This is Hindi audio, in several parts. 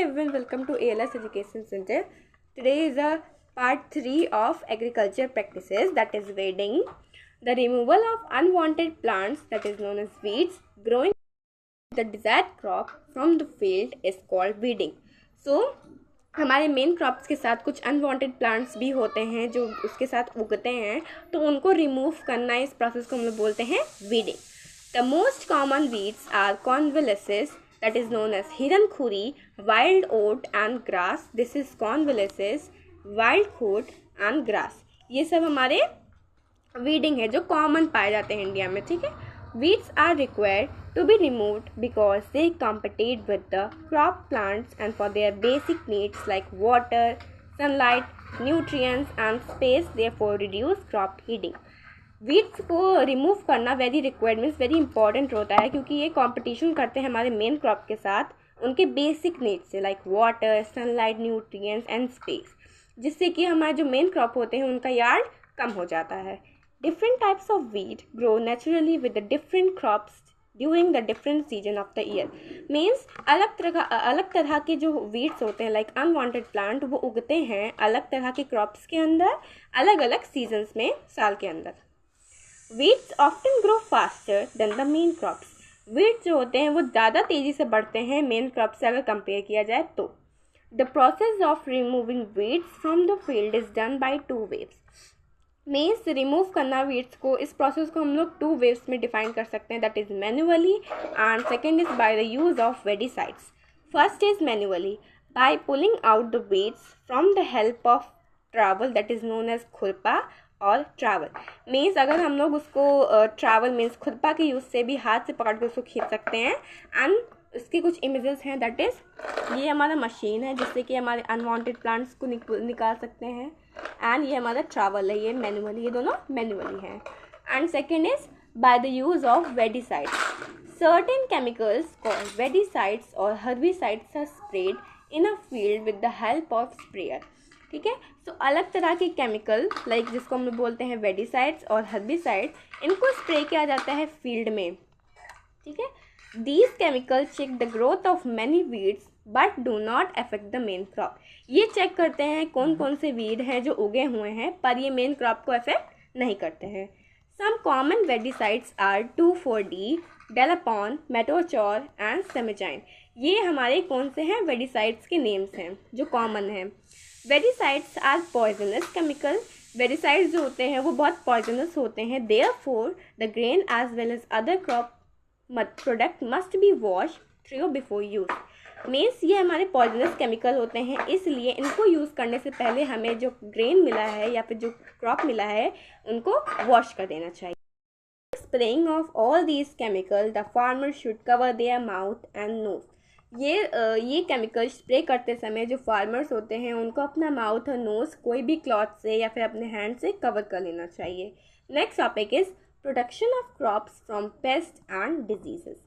everyone, welcome to ALS Education Center. Today is a part 3 of agriculture practices, that is weeding. The removal of unwanted plants, that is known as weeds, growing the desired crop from the field is called weeding. So हमारे मेन क्रॉप्स के साथ कुछ अनवांटेड प्लांट्स भी होते हैं जो उसके साथ उगते हैं, तो उनको रिमूव करना, इस प्रोसेस को हम लोग बोलते हैं weeding. The most common weeds are convolvulus, that is known as hirankhuri, wild oat and grass. This is convolvulus, wild oat and grass. ये सब हमारे वीडिंग है जो कॉमन पाए जाते हैं इंडिया में. ठीक है. Weeds are required to be removed because they compete with the crop plants and for their basic needs like water, sunlight, nutrients and space, therefore reduce crop yielding. Weeds को रिमूव करना very required means very important होता है, क्योंकि ये कंपटीशन करते हैं हमारे मेन क्रॉप के साथ उनके बेसिक नीड्स से like water, sunlight, nutrients and space, जिससे कि हमारे जो मेन क्रॉप होते हैं उनका यार्ड कम हो जाता है. Different types of weed grow naturally with the different crops during the different season of the year. Means अलग तरह के जो वीड्स होते हैं लाइक अनवांटेड प्लांट, वो उगते हैं अलग तरह के क्रॉप्स के अंदर अलग अलग सीजन्स में साल के अंदर. Weeds often grow faster than the main crops. Weeds जो होते हैं वो ज़्यादा तेज़ी से बढ़ते हैं मेन क्रॉप से अगर कंपेयर किया जाए तो. The process of removing weeds from the field is done by two ways. Means remove करना वीड्स को, इस प्रोसेस को हम लोग टू वेव्स में डिफाइन कर सकते हैं, that is manually and second is by the use of weedicides. First is manually by pulling out the weeds from the help of trowel, that is known as खुरपा और ट्रैवल. मीन्स अगर हम लोग उसको ट्रैवल मीन्स खुरपा के यूज़ से भी हाथ से पकड़ कर उसको खींच सकते हैं. एंड इसके कुछ इमेजेस हैं, दैट इज़ ये हमारा मशीन है जिससे कि हमारे अनवांटेड प्लांट्स को निकाल सकते हैं. एंड ये हमारा ट्रैवल है, ये मैनुअली, ये दोनों मैनुअली हैं. And second is by the use of weedicides. Certain chemicals called weedicides और herbicides are spread in a field with the help of sprayer. ठीक है. सो अलग तरह के केमिकल लाइक जिसको हम लोग बोलते हैं वेडिसाइड्स और हर्बिसाइड, इनको स्प्रे किया जाता है फील्ड में. ठीक है. These chemical check the growth of many weeds but do not affect the main crop. ये चेक करते हैं कौन कौन से वीड हैं जो उगे हुए हैं, पर ये मेन क्रॉप को अफेक्ट नहीं करते हैं. Some common weedicides are 2,4-D, dalapon, metolachlor and simazine. ये हमारे कौन से हैं वेडिसाइड्स के नेम्स हैं जो कॉमन हैं. Weedicides are poisonous chemical. Weedicides जो होते हैं वो बहुत पॉइजनस होते हैं. Therefore the grain as well as other crop product must be wash through before use. Means ये हमारे पॉइजनस केमिकल होते हैं, इसलिए इनको यूज़ करने से पहले हमें जो ग्रेन मिला है या फिर जो क्रॉप मिला है उनको वॉश कर देना चाहिए. Spraying of all these chemical the farmer should cover their mouth and nose. ये केमिकल स्प्रे करते समय जो फार्मर्स होते हैं उनको अपना माउथ और नोज़ कोई भी क्लॉथ से या फिर अपने हैंड से कवर कर लेना चाहिए. Next topic is protection of crops from pest and diseases.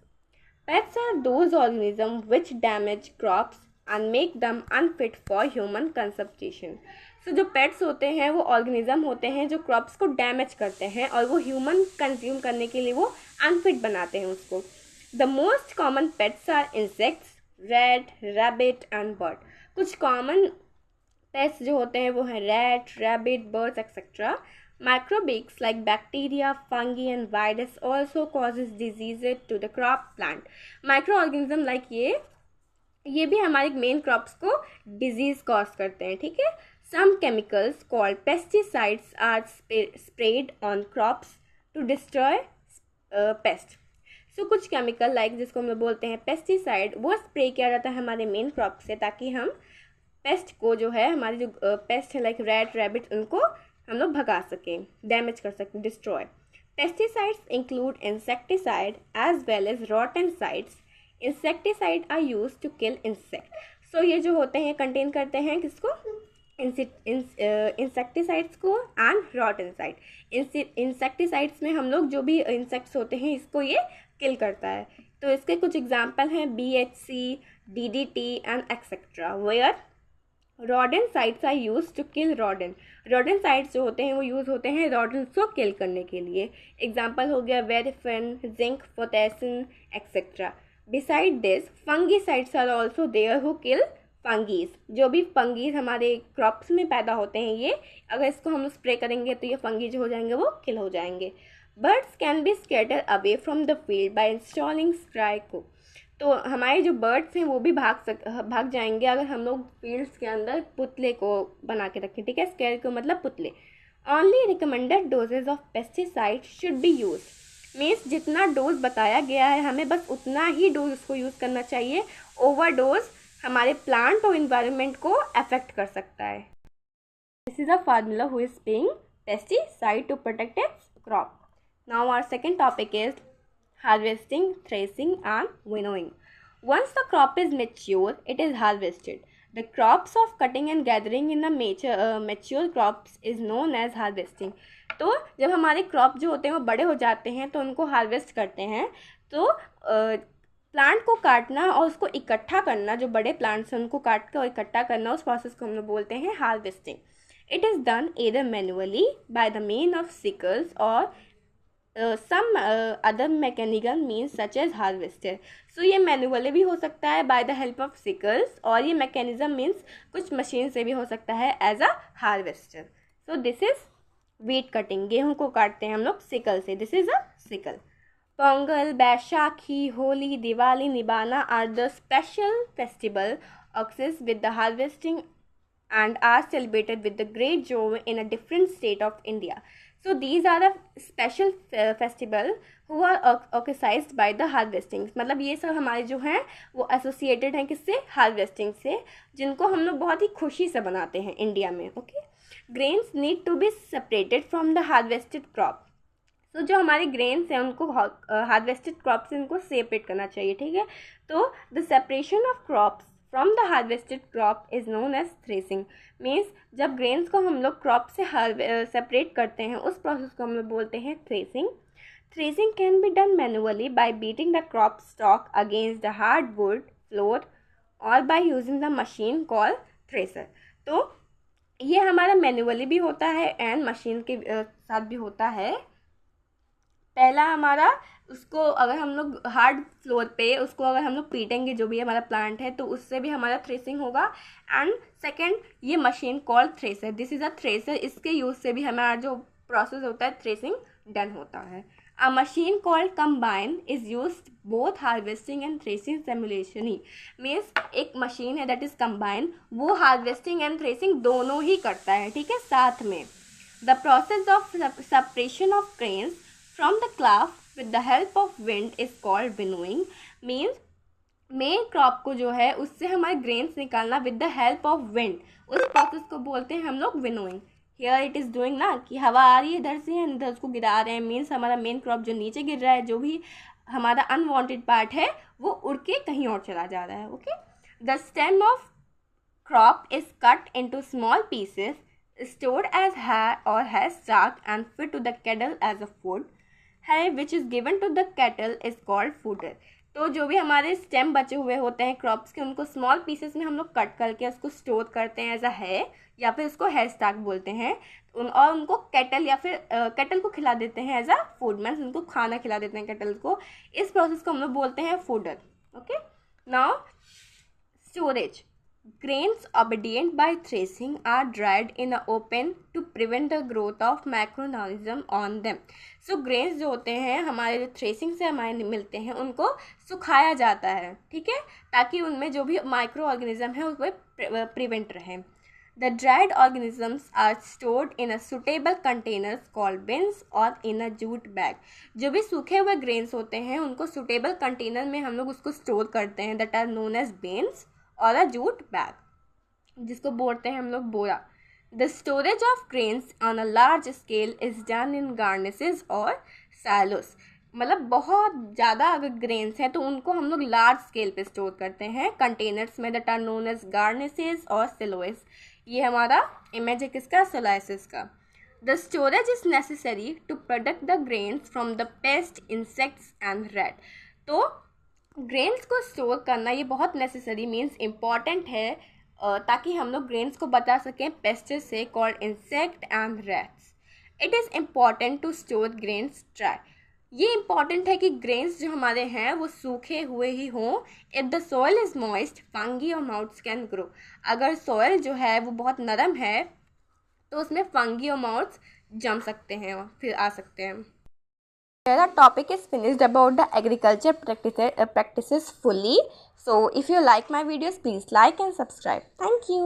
Pests are those organism which damage crops and make them unfit for human consumption. So जो पेट्स होते हैं वो ऑर्गेनिज्म होते हैं जो क्रॉप्स को डैमेज करते हैं और वो ह्यूमन कंज्यूम करने के लिए वो अनफिट बनाते हैं उसको. The most common pets are insects, rat, rabbit and bird. कुछ common pests जो होते हैं वो हैं rat, rabbit, birds, etc. Microbes like bacteria, fungi and virus also causes diseases to the crop plant. Microorganism like ये भी हमारे मेन क्रॉप्स को डिजीज कॉज करते हैं. ठीक है. Some chemicals called pesticides are sprayed on crops to destroy pests. सो कुछ केमिकल लाइक जिसको हम लोग बोलते हैं पेस्टिसाइड, वो स्प्रे किया जाता है हमारे मेन क्रॉप से ताकि हम पेस्ट को जो है हमारे जो पेस्ट है लाइक रैट, रैबिट, उनको हम लोग भगा सकें, डैमेज कर सकें, destroy. Pesticides include insecticide as well as rodenticides. Insecticide are use to kill insect. So ये जो होते हैं कंटेन करते हैं किसको, इंसेक्टिसाइड्स को एंड रोटेंसाइड. इंसेक्टिसाइड्स में हम लोग जो भी इंसेक्ट्स होते हैं इसको ये किल करता है. तो इसके कुछ एग्जाम्पल हैं BHC, DDT and etcetera. Where rodenticides are use to kill rodent. Rodenticides जो होते हैं वो यूज़ होते हैं रोडेंट्स को किल करने के लिए. एग्जाम्पल हो गया warfarin, zinc, potassium etcetera. Beside this, fungicides are also there who kill fungi, जो भी फंगीज हमारे क्रॉप्स में पैदा होते हैं, ये अगर इसको हम स्प्रे करेंगे तो ये फंगी जो हो जाएंगे वो किल हो जाएंगे. Birds can be scatter away from the field by installing scarecrow. तो हमारे जो बर्ड्स हैं वो भी भाग जाएंगे अगर हम लोग फील्ड्स के अंदर पुतले को बना के रखें. ठीक है, स्कैरको मतलब पुतले. Only recommended doses of pesticide should be use. Means जितना डोज बताया गया है हमें बस उतना ही डोज उसको यूज़ करना चाहिए. ओवर डोज हमारे प्लांट और इन्वायरमेंट को अफेक्ट कर सकता है. This is a farmer who is spraying pesticide to protect its crop. Now our second topic is harvesting, threshing and winnowing. Once the crop is mature, it is harvested. The crops of cutting and gathering in the mature crops is known as harvesting. तो जब हमारे क्रॉप जो होते हैं वो बड़े हो जाते हैं तो उनको हार्वेस्ट करते हैं. तो प्लांट को काटना और उसको इकट्ठा करना, जो बड़े प्लांट्स हैं उनको काट कर और इकट्ठा करना, उस प्रोसेस को हम लोग बोलते हैं harvesting. It is done either manually by the means of sicles और some other mechanism means such as harvester. So ये मैनुअली भी हो सकता है by the help of sickles, और ये mechanism means कुछ मशीन से भी हो सकता है as a harvester. So this is wheat cutting. गेहूँ को काटते हैं हम लोग सिकल से. This is a sickle. Pongal, Baisakhi, Holi, Diwali, निबाना are the special festival occurs with the harvesting and are celebrated with the great joy in a different state of India. So these are the special festival who are occurred by the harvesting. मतलब ये सब हमारे जो हैं वो एसोसिएटेड हैं किससे? हार्वेस्टिंग से, जिनको हम लोग बहुत ही खुशी से बनाते हैं इंडिया में. Okay. Grains need to be separated from the harvested crop. तो जो हमारे ग्रेन्स हैं उनको हार्वेस्टेड क्रॉप से उनको सेपरेट करना चाहिए. ठीक है. तो the separation of crops from the harvested crop is known as threshing. Means जब ग्रेन्स को हम लोग क्रॉप से सेपरेट करते हैं उस प्रोसेस को हम लोग बोलते हैं threshing. Threshing can be done manually by beating the crop stalk against the hard wood floor और by using the machine call thresher. तो ये हमारा मैनुअली भी होता है एंड मशीन के साथ भी होता है. पहला हमारा उसको अगर हम लोग हार्ड फ्लोर पे उसको अगर हम लोग पीटेंगे जो भी हमारा प्लांट है तो उससे भी हमारा थ्रेसिंग होगा. एंड सेकंड ये machine called thresher. This is a thresher. इसके यूज़ से भी हमारा जो प्रोसेस होता है थ्रेसिंग डन होता है. अ machine called combine is used both harvesting and threshing simultaneously. Means एक मशीन है दैट इज़ कंबाइन, वो हार्वेस्टिंग एंड थ्रेसिंग दोनों ही करता है. ठीक है, साथ में. The process of separation of grains from the cloth with the help of wind is called winnowing. means main crop को जो है उससे हमारे ग्रेन्स निकालना with the help of wind, उस प्रोसेस को बोलते हैं हम लोग winnowing. Here it is doing ना कि हवा आ रही है इधर से इधर उसको गिरा रहे हैं. मीन्स हमारा मेन क्रॉप जो नीचे गिर रहा है, जो भी हमारा अनवांटेड पार्ट है वो उड़ के कहीं और चला जा रहा है. Okay. The stem of crop is cut into small pieces stored as hay or hay stalk and fed to the cattle as a food. Hay which is given to the cattle is called fodder. तो जो भी हमारे स्टेम बचे हुए होते हैं क्रॉप्स के उनको स्मॉल पीसेस में हम लोग कट करके उसको स्टोर करते हैं एज अ है, या फिर उसको है स्टाक बोलते हैं. और उनको कैटल या फिर कैटल को खिला देते हैं एज अ फूड. मीन्स उनको खाना खिला देते हैं कैटल को. इस प्रोसेस को हम लोग बोलते हैं fodder. Okay. Now storage. Grains obtained by threshing are dried in the open to prevent the growth of microorganism on them. So grains जो होते हैं हमारे जो थ्रेसिंग से हमारे मिलते हैं उनको सुखाया जाता है. ठीक है, ताकि उनमें जो भी माइक्रो ऑर्गेनिज्म है उसको प्रिवेंट रहे. The dried organisms are stored in a suitable containers called bins or in a jute bag. जो भी सूखे हुए ग्रेन्स होते हैं उनको सुटेबल कंटेनर में हम लोग उसको स्टोर करते हैं that are known as bins और अ जूट बैग, जिसको बोलते हैं हम लोग बोरा. The storage of grains on a large scale is done in granaries और सालोस. मतलब बहुत ज़्यादा अगर ग्रेन्स हैं तो उनको हम लोग लार्ज स्केल पे स्टोर करते हैं कंटेनर्स में that are known as granaries और सिलोइस. ये हमारा इमेज है किसका? सिलाइसिस का. The storage is necessary to protect the grains from the pest, insects and rat. तो ग्रेन्स को स्टोर करना ये बहुत नेसेसरी मीन्स इम्पॉर्टेंट है ताकि हम लोग ग्रेन्स को बचा सकें पेस्टिस से called insect and rats. It is important to store grains dry. ये इम्पॉर्टेंट है कि ग्रेन्स जो हमारे हैं वो सूखे हुए ही हों। If the soil is moist fungi और माउथ्स कैन ग्रो। अगर सॉइल जो है वो बहुत नरम है तो उसमें फंगी और माउथ्स जम सकते हैं और फिर आ सकते हैं। The topic is finished about the agriculture practices fully. So if you like my videos, please like and subscribe. Thank you.